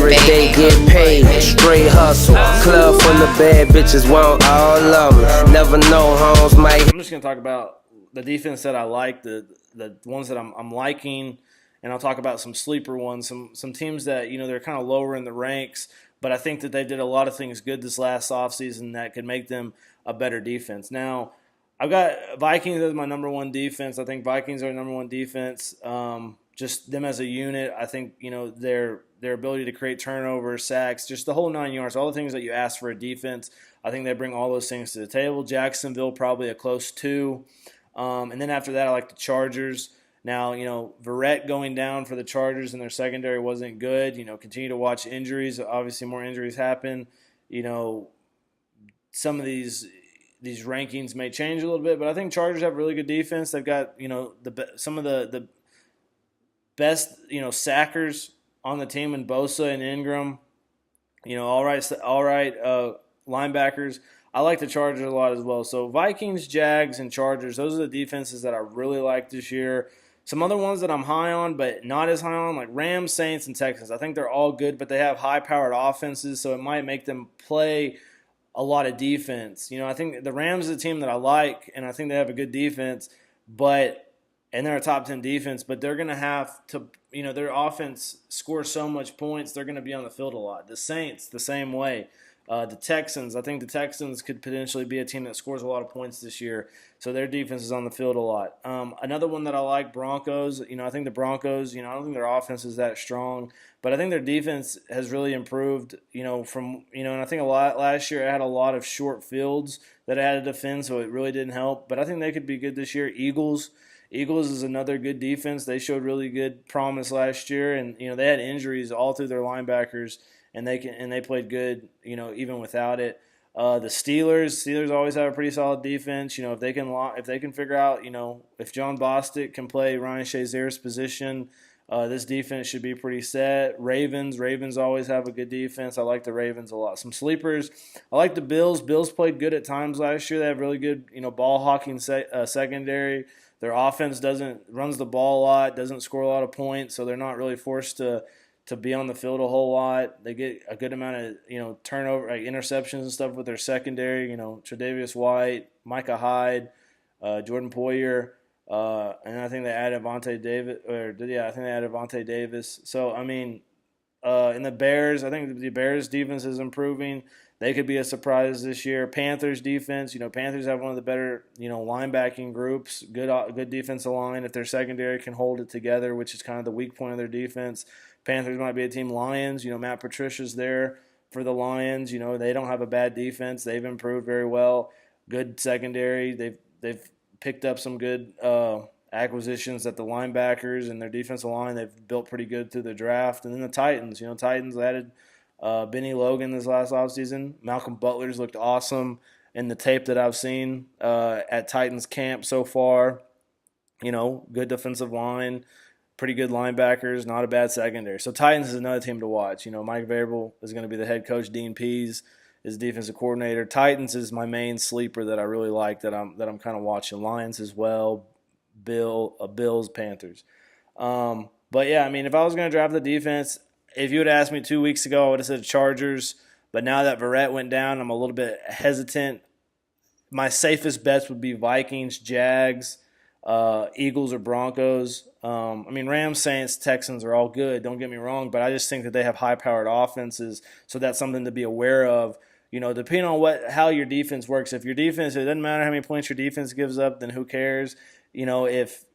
every day get paid, straight hustle. Club full of bad bitches, want all of them. Never know, homes might. I'm just gonna talk about the defense that I like, the ones that I'm liking, and I'll talk about some sleeper ones, some teams that they're kind of lower in the ranks, but I think that they did a lot of things good this last offseason that could make them a better defense. Now, I've got Vikings as my number one defense. I think Vikings are number one defense. Just them as a unit, I think their ability to create turnovers, sacks, just the whole 9 yards, all the things that you ask for a defense. I think they bring all those things to the table. Jacksonville probably a close 2. And then after that, I like the Chargers. Now, Verrett going down for the Chargers and their secondary wasn't good. Continue to watch injuries. Obviously, more injuries happen. Some of these rankings may change a little bit, but I think Chargers have really good defense. They've got some of the best sackers on the team in Bosa and Ingram. All right linebackers. I like the Chargers a lot as well. So Vikings, Jags, and Chargers, those are the defenses that I really like this year. Some other ones that I'm high on but not as high on, like Rams, Saints, and Texans. I think they're all good, but they have high-powered offenses, so it might make them play a lot of defense. I think the Rams is a team that I like, and I think they have a good defense, and they're a top 10 defense, but they're going to have to, their offense scores so much points, they're going to be on the field a lot. The Saints, the same way. The Texans, I think the Texans could potentially be a team that scores a lot of points this year, so their defense is on the field a lot. Another one that I like, Broncos. I think the Broncos, I don't think their offense is that strong, but I think their defense has really improved, and I think last year it had a lot of short fields that it had to defend, so it really didn't help, but I think they could be good this year. Eagles is another good defense. They showed really good promise last year, and they had injuries all through their linebackers, and they played good, even without it. The Steelers always have a pretty solid defense. If they can figure out, if John Bostic can play Ryan Shazier's position, this defense should be pretty set. Ravens always have a good defense. I like the Ravens a lot. Some sleepers, I like the Bills. Bills played good at times last year. They have really good, ball hawking secondary. Their offense runs the ball a lot, doesn't score a lot of points, so they're not really forced to be on the field a whole lot. They get a good amount of turnover, interceptions and stuff with their secondary. Tre'Davious White, Micah Hyde, Jordan Poyer, and I think they added Vontae Davis. So in the Bears, I think the Bears defense is improving. They could be a surprise this year. Panthers defense, Panthers have one of the better, linebacking groups, good defensive line. If their secondary can hold it together, which is kind of the weak point of their defense, Panthers might be a team. Lions, Matt Patricia's there for the Lions. They don't have a bad defense. They've improved very well. Good secondary. They've picked up some good acquisitions at the linebackers and their defensive line. They've built pretty good through the draft. And then the Titans, Titans added Benny Logan this last offseason. Malcolm Butler's looked awesome in the tape that I've seen at Titans camp so far. Good defensive line, pretty good linebackers, not a bad secondary. So Titans is another team to watch. Mike Vrabel is going to be the head coach. Dean Pease is defensive coordinator. Titans is my main sleeper that I really like that I'm kind of watching. Lions as well. Bills, Panthers. But yeah, if I was going to draft the defense, if you would have asked me 2 weeks ago, I would have said Chargers. But now that Verrett went down, I'm a little bit hesitant. My safest bets would be Vikings, Jags, Eagles, or Broncos. Rams, Saints, Texans are all good. Don't get me wrong, but I just think that they have high-powered offenses, so that's something to be aware of. Depending on how your defense works. If your defense, it doesn't matter how many points your defense gives up, then who cares? If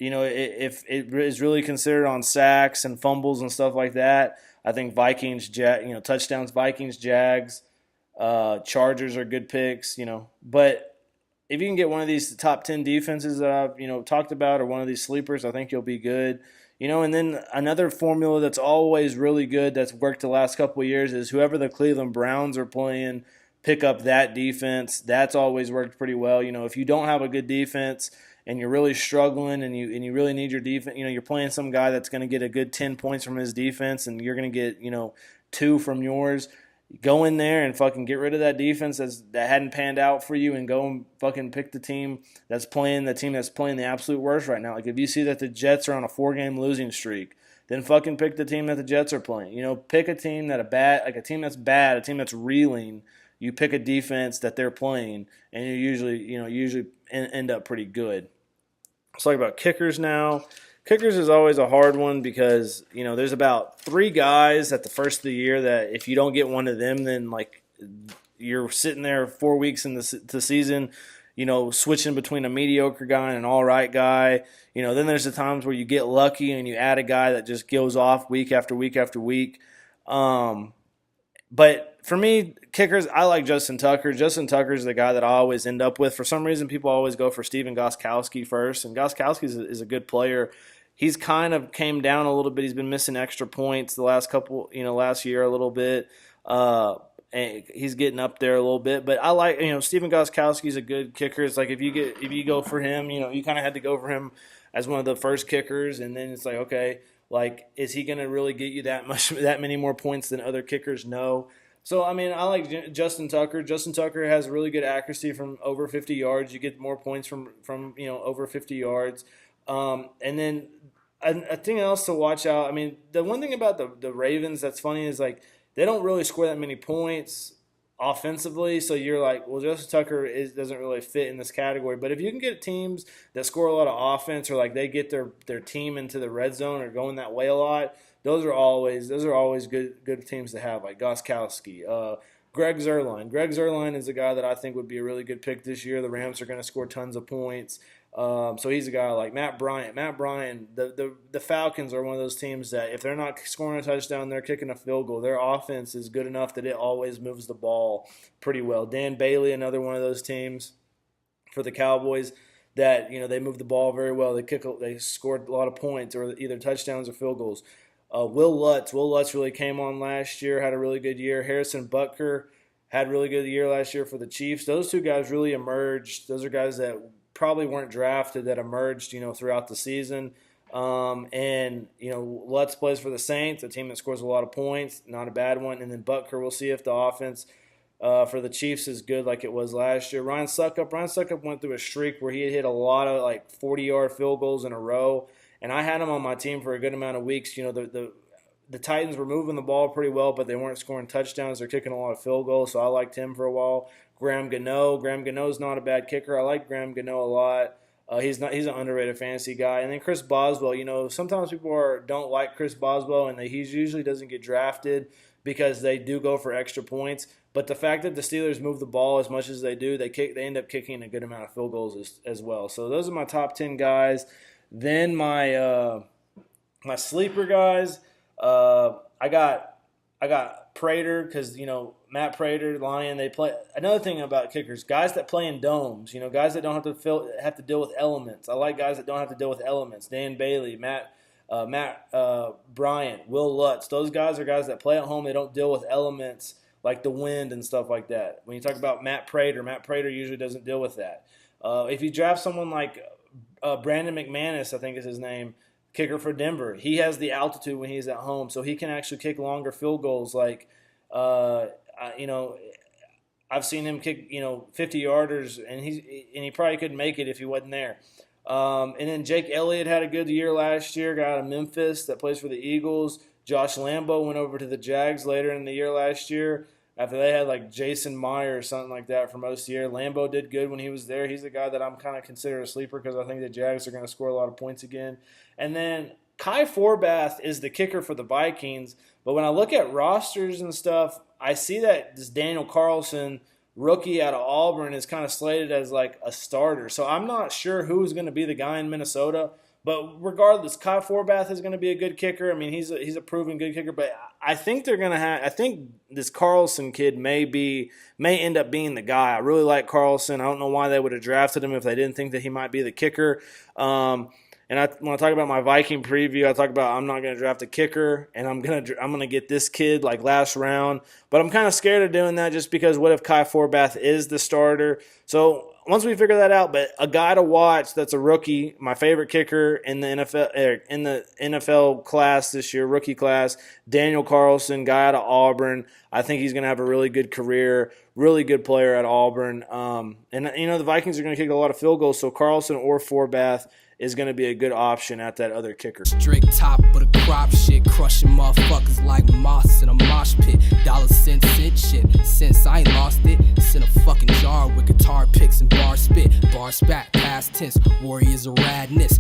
it is really considered on sacks and fumbles and stuff like that, I think Vikings, touchdowns, Vikings, Jags, Chargers are good picks, But if you can get one of these top 10 defenses that I've, talked about, or one of these sleepers, I think you'll be good. And then another formula that's always really good that's worked the last couple of years is whoever the Cleveland Browns are playing, pick up that defense. That's always worked pretty well. If you don't have a good defense and you're really struggling and you really need your defense, you're playing some guy that's going to get a good 10 points from his defense and you're going to get, 2 from yours. Go in there and fucking get rid of that defense that hadn't panned out for you and go and fucking pick the team that's playing the absolute worst right now. Like if you see that the Jets are on a 4-game losing streak, then fucking pick the team that the Jets are playing. Pick a team a team that's bad, a team that's reeling. You pick a defense that they're playing, and you usually end up pretty good. Let's talk about kickers now. Kickers is always a hard one because, there's about 3 guys at the first of the year that if you don't get one of them, then, you're sitting there 4 weeks in the season, switching between a mediocre guy and an all right guy. Then there's the times where you get lucky and you add a guy that just goes off week after week after week. But for me, kickers, I like Justin Tucker. Justin Tucker is the guy that I always end up with. For some reason, people always go for Steven Gostkowski first, and Gostkowski is a good player. He's kind of came down a little bit. He's been missing extra points the last year a little bit. And he's getting up there a little bit. But I like, Steven Gostkowski is a good kicker. It's like if you go for him, you kind of had to go for him as one of the first kickers, and then it's like, okay, is he going to really get you that many more points than other kickers? No. So, I like Justin Tucker. Justin Tucker has really good accuracy from over 50 yards. You get more points from over 50 yards. And then a thing else to watch out, the one thing about the Ravens that's funny is, they don't really score that many points offensively, so you're like, well, Justin Tucker doesn't really fit in this category. But if you can get teams that score a lot of offense, or they get their team into the red zone or going that way a lot, those are always good teams to have, like Gostkowski. Greg Zuerlein. Greg Zuerlein is a guy that I think would be a really good pick this year. The Rams are going to score tons of points. So he's a guy like Matt Bryant. Matt Bryant, the Falcons are one of those teams that if they're not scoring a touchdown, they're kicking a field goal. Their offense is good enough that it always moves the ball pretty well. Dan Bailey, another one of those teams for the Cowboys that, they move the ball very well. They scored a lot of points, or either touchdowns or field goals. Will Lutz really came on last year, had a really good year. Harrison Butker had a really good year last year for the Chiefs. Those 2 guys really emerged. Those are guys that probably weren't drafted that emerged, throughout the season. Lutz plays for the Saints, a team that scores a lot of points, not a bad one. And then Butker, we'll see if the offense for the Chiefs is good like it was last year. Ryan Suckup went through a streak where he had hit a lot of 40-yard field goals in a row. And I had him on my team for a good amount of weeks. The Titans were moving the ball pretty well, but they weren't scoring touchdowns. They're kicking a lot of field goals, so I liked him for a while. Graham Gano's not a bad kicker. I like Graham Gano a lot. He's an underrated fantasy guy. And then Chris Boswell. Sometimes people don't like Chris Boswell, and he usually doesn't get drafted because they do go for extra points. But the fact that the Steelers move the ball as much as they do, they end up kicking a good amount of field goals as well. So those are my top 10 guys. Then my sleeper guys, I got Prater because Matt Prater, Lion. They play. Another thing about kickers, guys that play in domes. Guys that don't have to deal with elements. I like guys that don't have to deal with elements. Dan Bailey, Matt Bryant, Will Lutz. Those guys are guys that play at home. They don't deal with elements like the wind and stuff like that. When you talk about Matt Prater usually doesn't deal with that. If you draft someone like Brandon McManus, I think is his name, kicker for Denver. He has the altitude when he's at home, so he can actually kick longer field goals. I've seen him kick 50-yarders, and he probably couldn't make it if he wasn't there. And then Jake Elliott had a good year last year. Guy out of Memphis that plays for the Eagles. Josh Lambo went over to the Jags later in the year last year. After they had Jason Meyer or something like that for most of the year. Lambo did good when he was there. He's the guy that I'm kind of considered a sleeper because I think the Jags are going to score a lot of points again. And then Kai Forbath is the kicker for the Vikings. But when I look at rosters and stuff, I see that this Daniel Carlson, rookie out of Auburn, is kind of slated as a starter. So I'm not sure who's going to be the guy in Minnesota. But regardless, Kai Forbath is going to be a good kicker. He's a proven good kicker. But I think they're going to have. I think this Carlson kid may end up being the guy. I really like Carlson. I don't know why they would have drafted him if they didn't think that he might be the kicker. And when I talk about my Viking preview, I talk about I'm not going to draft a kicker, and I'm gonna get this kid last round. But I'm kind of scared of doing that just because what if Kai Forbath is the starter? So once we figure that out, but a guy to watch that's a rookie, my favorite kicker in the NFL class this year, rookie class, Daniel Carlson, guy out of Auburn. I think he's going to have a really good career, really good player at Auburn. And the Vikings are going to kick a lot of field goals, so Carlson or Forbath is going to be a good option at that other kicker. Drake top of the crop shit, crushing motherfuckers like moths in a mosh pit. Dollar cent shit, since I ain't lost it. It's in a fucking jar with guitar picks and bar spit. Bar spat, past tense, warriors of radness.